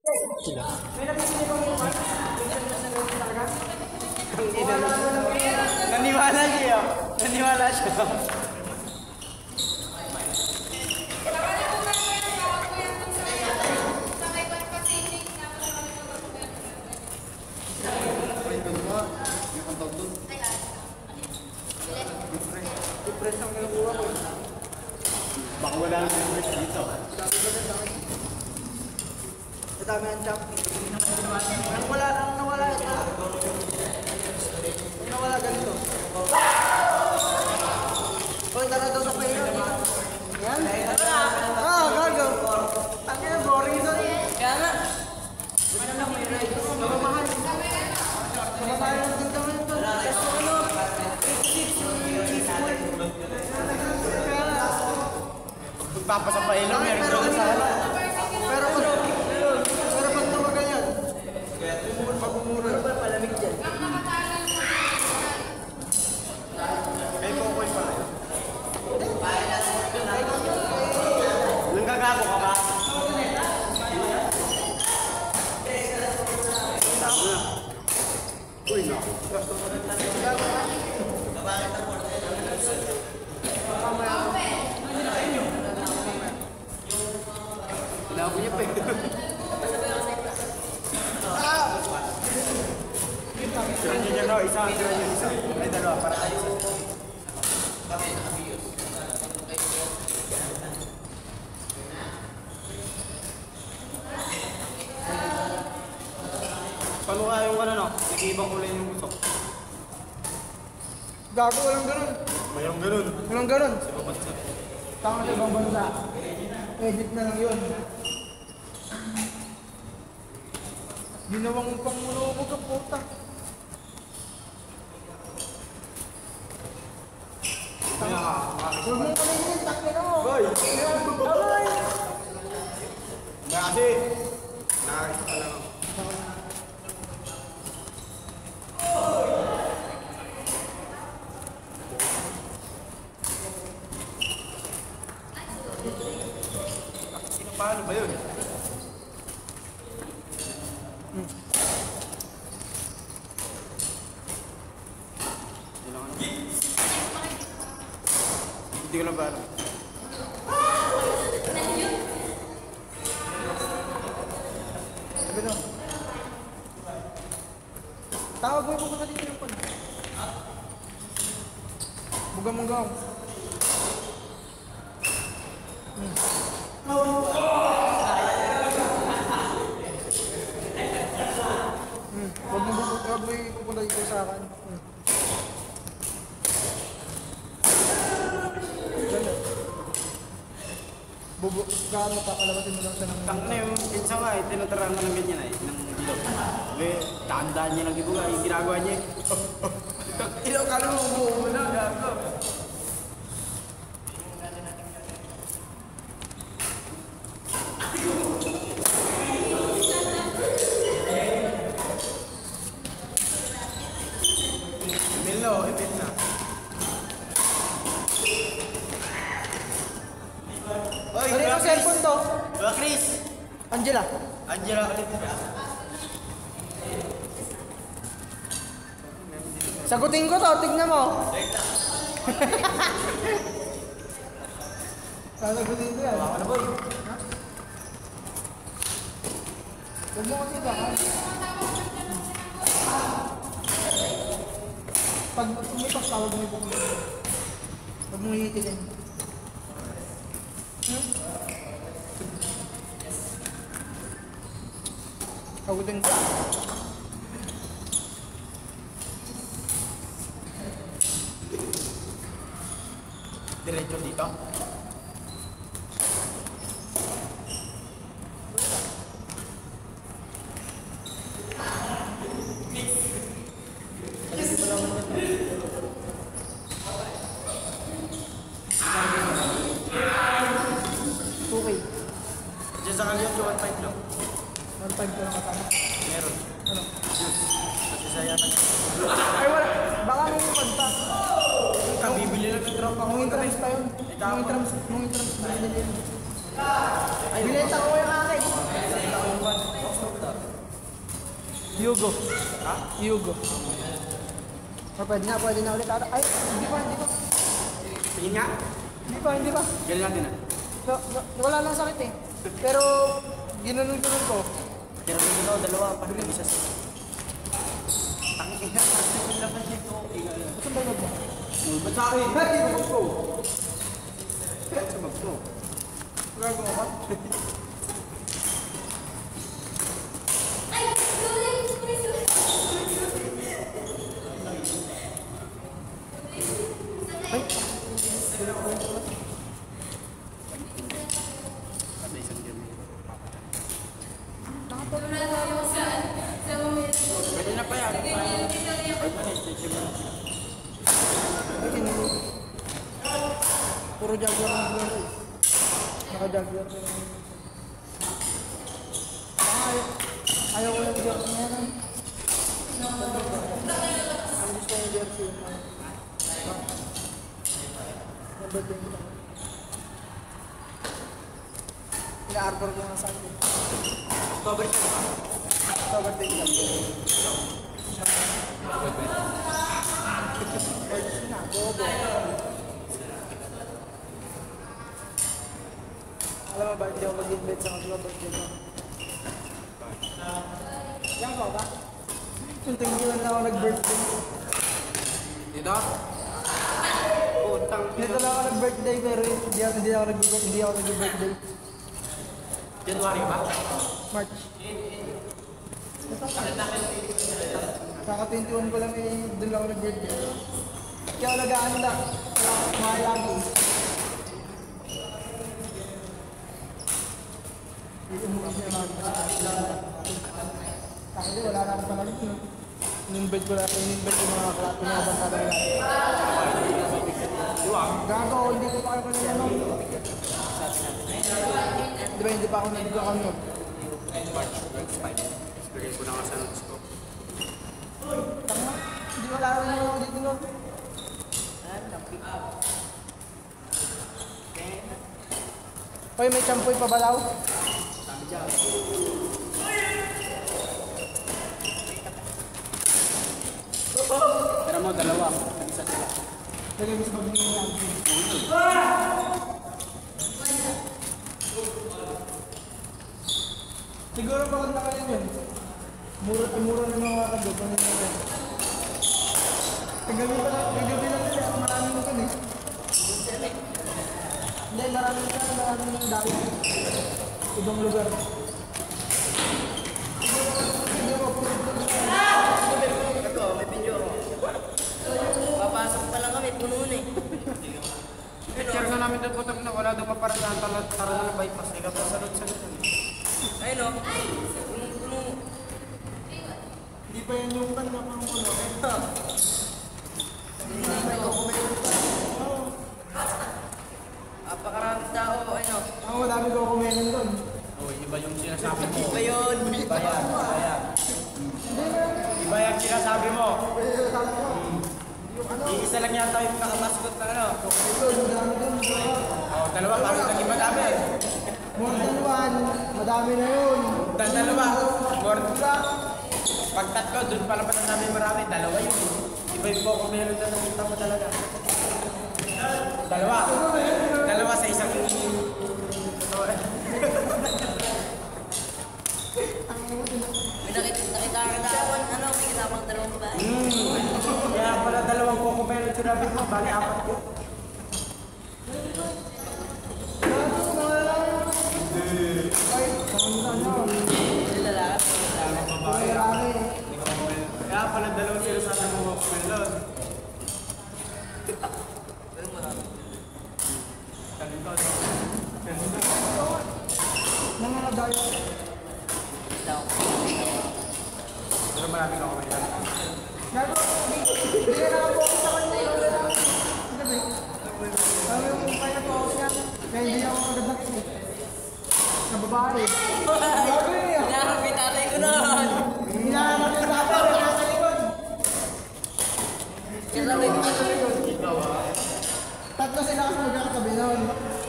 Naniwala siya. Naniwala siya. Depress ang kinukuha ko. Baka wala lang depress dito. Madami ang jump. Nang wala lang nawala ito. Nawala ganito. Hoy, tara daw sa payo. Yan? Gago. Tangina, boring ito rin. Kaya nga. Ano lang may ride? Mamamahal. Mamamahal lang dito rin ito. Kasi ano, 86 yung cheese pool. Pagpapasa pa ilo, meron doon sa hala. Pero pag tumagal yan, pag-umura. Pero palamig dyan. May kukoy pala yun. Nanggagago ka ba? Uy, no. Kailangan ko niya pa. Sira niya no, isa. Ay, dalawa, para tayo isa. Paano nga yung ano no? Nag-iibang kulay yung gusto. Gago, walang ganun. Mayroong ganun. Walang ganun. Sa ibang bansa. Tama sa ibang bansa. Edit na lang yun. Ginawang pangulubog ang puta. Huwag mong kalinin, takina mo. Boy! Boy! Kasi, nakakita ka lang. Paano ba yun? Hindi ko lang ba alam. Sabi no. Tawag mo ko dito yung pan. Bugang-bugang. Huwag mo pupunta dito sa akin. Gaano ka, kalabatin mo lang siya ng... Tangna yung pinsa nga eh, tinutarang ka ng ganyan eh, ng dito. Tandaan niya lang dito nga, yung ginagawa niya eh. Ilaw ka lang mo na, gago. Milo, ipit na. Ano yung cellphone to? Chris! Angela ulit. Sagutin ko to, tignan mo. Sagutin ko yan. Ano boy? Huwag mo kasi ba? Pag sumipas ka, huwag mo ipukulit. Huwag mo hihitigin. Sagutin ko. Diretso dito. Okay. Diyan sa kaliyan, 1.5 lang. 1.5 ko lang katama. Meron. Ano? Kasi saya na. Ay wala. Baka may pagpa. Bibili lang yung tropa. Mungin trams pa yun. Mungin trams. Bilita ko yung akin. Yugo. Ha? Yugo. Oh, pwede na ulit ata. Ay, hindi pa. Tingin nga. Hindi pa. Galing natin ah. Wala lang sakit eh. Pero, ginanon ko. Pero hindi ko, dalawa pa rin isa sa... Tangin na, kasi laban dito. Saan ba yung mo? Ba't sa akin? Hey, mag-go! Ba't sa mag-go? Gago ako. Sabi isang game. Pwede na pa yan. Puro Jaguar na siguro eh. Naka-Jaguar. Ayaw ko lang jersey niya na. Ano gusto yung jersey? Number 20 lang. Ina-arbor ko nga sa akin. October siya ba? October 20 lang. Bobo. Alam mo ba, hindi ako mag-invite sa mag-October 20. Yan ko ba? Yung tingin na ako nag-birthday. Dito? Utang. Dito lang ako nag-birthday pero hindi ako nag-birthday. January ba? March. Saka 21 ko lang eh, doon lang ako nag-birthday. Kaya ako nag-aanda. Mahalagi. Kasi wala na akong panalig no. In-invite ko yung mga banta na natin. Gago, hindi ko pa ako kanina no. Di ba hindi pa ako nag-account no? March 25. Bigay ko na nga sa notes ko. Tama, hindi wala rin ako dito no. Hoy, may champoy pa ba daw? Pero mo, dalawa. Isa sila. Lagay mo sa pag-ibig lang. Siguro pagod na kayo yun. Mura na mga kagod. Kagabi lang nila. Maraming ito eh. Hindi, maraming dami. Ibang lugar. Ito, may video ako. Papasok pa lang kami, puno na eh. Picture na namin doon putok na wala doon pa para saan tara na bypass. Ikaw pa salot-salot. Ayun o, punong-puno. Hindi pa yan yung kanya pang puno. Apakaraming tao, ano. Ang madami ko kumenan doon. Oh, iba yung sinasabi mo. Iba yun. Iba yan. Iba yung sinasabi mo. Iisa lang yata yung nakamaskot na ano. Oh, dalawa, parang naging madami. More than one, madami na yun. Dalawa, more pag tatlo, doon pala pa namin marami. Dalawa yun. Iba yung po kung meron na nakita mo talaga. Dalawa sa isang May nakita ka na ako, ano, may kitamang dalawang babae. Kaya pala dalawang Coco Melon sinabi mo, bali apat ko. Kaya pala dalawang sinasabi mo Coco Melon. Nanganadayo. Pero marami Coco Melon. Gago, hindi na nakapokus sa kanya. Gabi. Ano yung kaya pokus niya? Kaya hindi ako magandang eh. Sa babae. Gago eh. Hinaharap tatay ko nun. Hinahanap yung tatay na nasa likod. Kasabay ko sa likod. Tatlo sila kasi magkakatabi noon.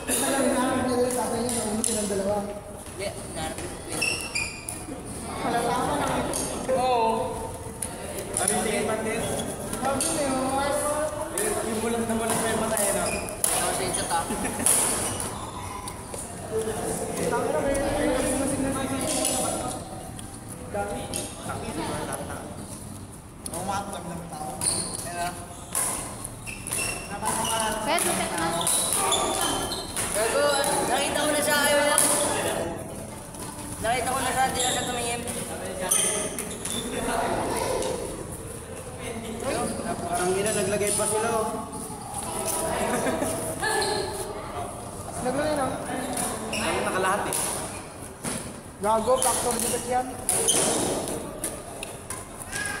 Kaya hinahanap niya yung tatay niya na umutin ng dalawa. Hindi, hinaharap ko. Halata ka na. Oo. Kami. Sakit sa mga tata. Umatag ng tao. Kaya, Kaya tutek na. Gago, nakita ko na siya, ayaw na. Nakita ko na siya, hindi na siya tumingin. Ang ina, naglagay pa sila oh. naglagay na. Ang nakalahat eh. Gago, factor defect yan.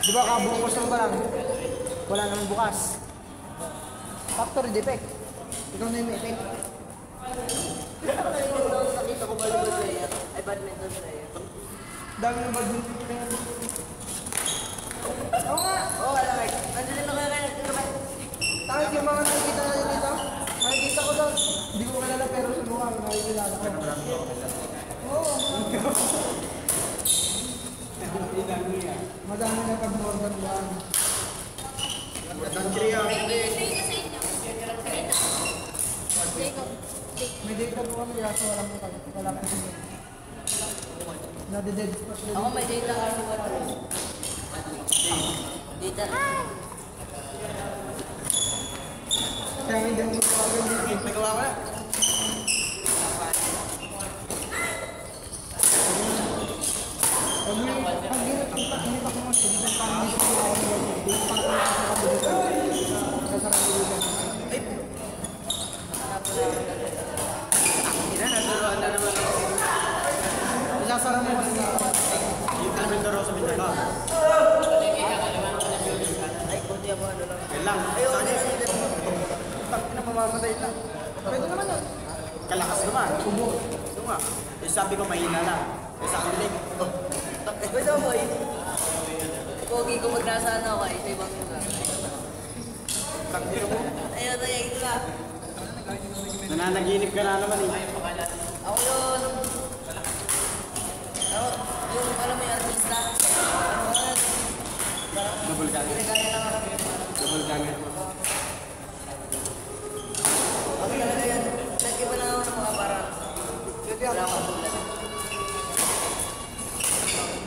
Di ba kabukas lang ba lang? Wala naman bukas. Factory defect. Ikaw na yung may effect. Nakita ko volleyball player, ay badminton player. Dami ng badminton player. Oo nga. Oo, alam mo. Nandiyan din ako kayo. Tapos yung mga nakikita natin dito, nakikita ko daw. Hindi ko kilala pero sa mukha, nakikilala ko. Oo. Madami na pag-more than one. May data po kami kaya sa walang mukha. Wala pa siya. Nade-dead pa sila. Ako may data kasi wala rin. Data. Kaya hindi mo magpapagod. May gawa ko na. Pag ginit ko mas, hindi pa kami sa mga ako ng hindi pa kami sa kabudutan. Sa sarang Ina, nagduruan na naman ako. isasara mo kasi na. Yung kalmin na raw sa bintana. Ay, kunti ako ano lang. Yan lang. Saan yun? Tapos na mamamatay lang. Pwede naman yun. Kalakas naman. Subo. Ito nga. Eh, sabi ko mahina lang. Eh, sa akin oh. Pwede ako boy. Pogi ko pag nasa ano ako, ito ibang yung Tangkiro mo. ayun, ayun, ito na. Nananaginip ka na naman eh. Ako yun. Ako, yung alam mo yung artista. Double ganger. Pinagaya lang ako. Double ganger. Ako talaga yan. Nag-iba lang ako ng mga parang. Wala akong tulad.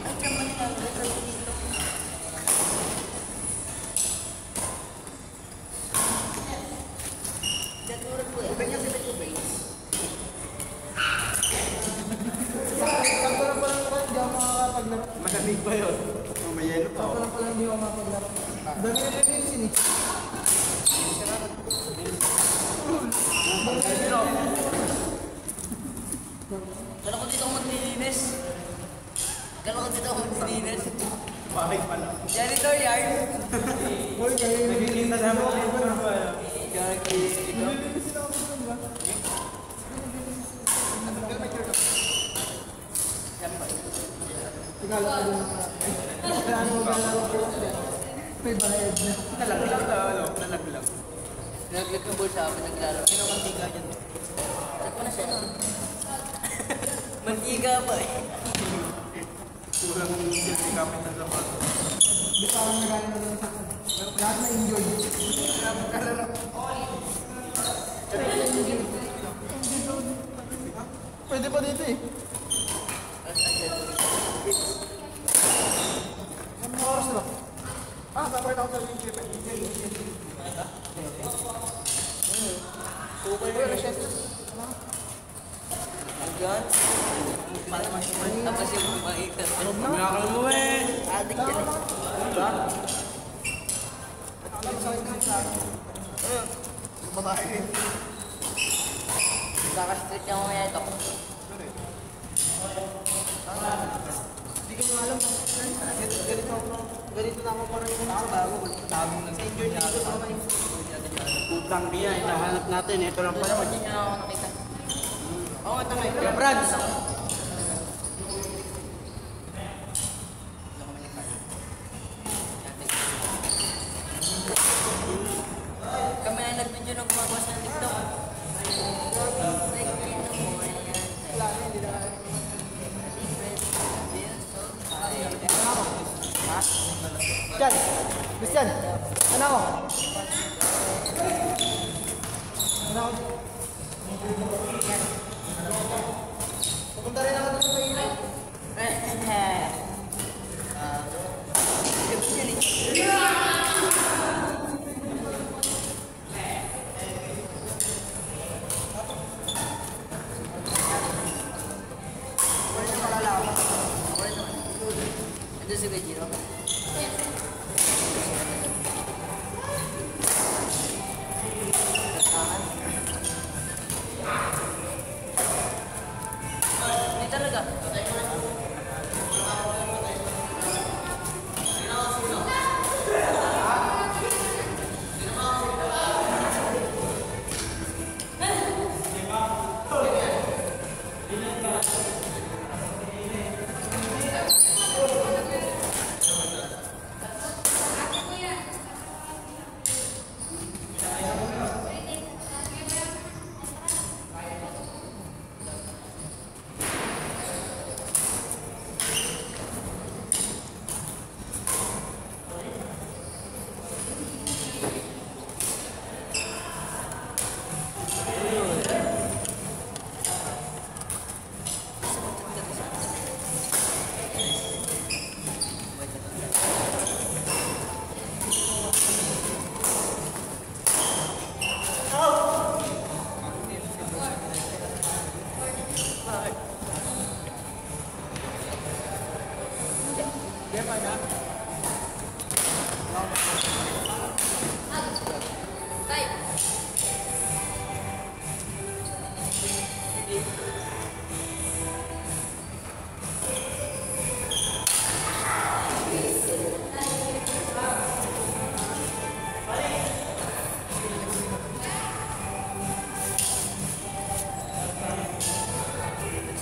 Ay, naman nila. Dito. Natural po eh. Ganyan sila yung base. Sakto lang pala naman, hindi ako makakapaglaro. Malamig ba yun? Oh, may yelo pa. Sakto lang pala hindi ako makapaglaro. Dami na rin yung sinig. Kala ko dito ako maglilinis. Kala ko dito ako maglilinis. Bakit pala? Janitor yard. Hoy, kayo yung Nagkikita naman ako. Tigala ka din. Kaya ano maglalaro ko? May bayad na. Nalaglag na, ano? Nalaglag. Naglag yung bulsa ako, naglaro. Sino mantiga dyan? Saan ko na siya nun? Mantiga pa eh. Kulang yung silbi kapit ng lapat. Di pa ako nagaling na lang sa akin. Lahat na enjoy. Pwede pa dito eh. Anong oras na? Tapos ako sa link. Super yun. Hanggang? Tapos yung makikita. Kumakal mo eh. Adik yan eh. Diba? Babae. Kaka-street niya mamaya ito. Hindi ko nga alam. Ganito na ako parang yung mga bago. Tabong na. Enjoy na ako. Putang niya, hinahanap natin. Ito lang pala. Hindi niya ako nakita. Oo nga, tama. Kaya Franz! Kami ay nag-video nung gumagawa sa TikTok. Diyan! Christian! Ano ako? Ano ako? Pupunta rin ako dito sa ilaw. si Gajiro? Hindi talaga.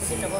Sino ba?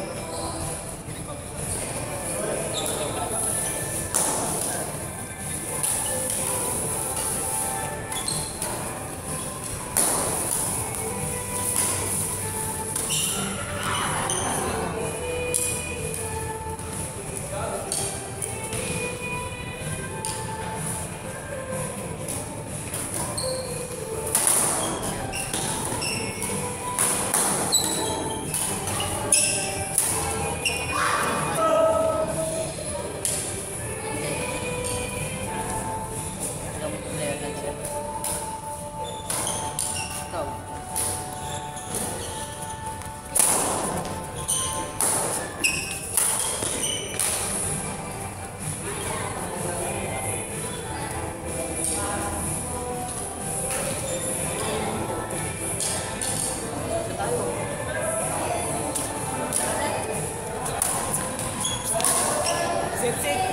Bente.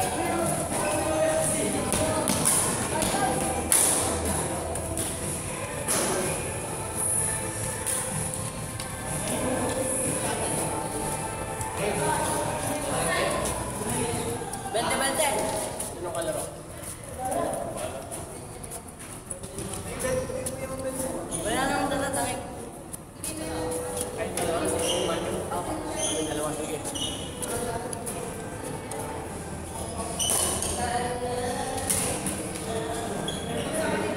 Anong kalaro?